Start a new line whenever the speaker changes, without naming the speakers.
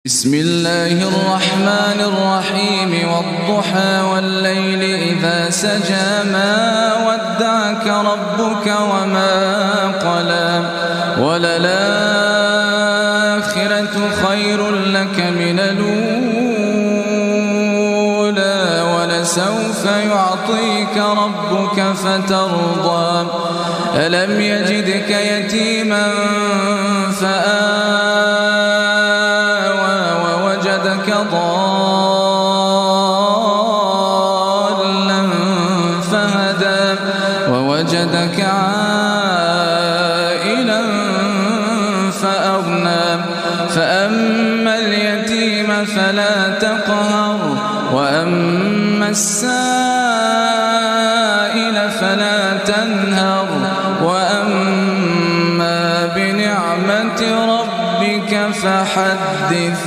بسم الله الرحمن الرحيم والضحى والليل إذا سجى ما ودعك ربك وما قلى وللآخرة خير لك من الأولى ولسوف يعطيك ربك فترضى ألم يجدك يتيما ضالا فهدى ووجدك عائلا فأغنى فأما اليتيم فلا تقهر وأما السائل فلا تنهر وأما بنعمة ربك فحدث.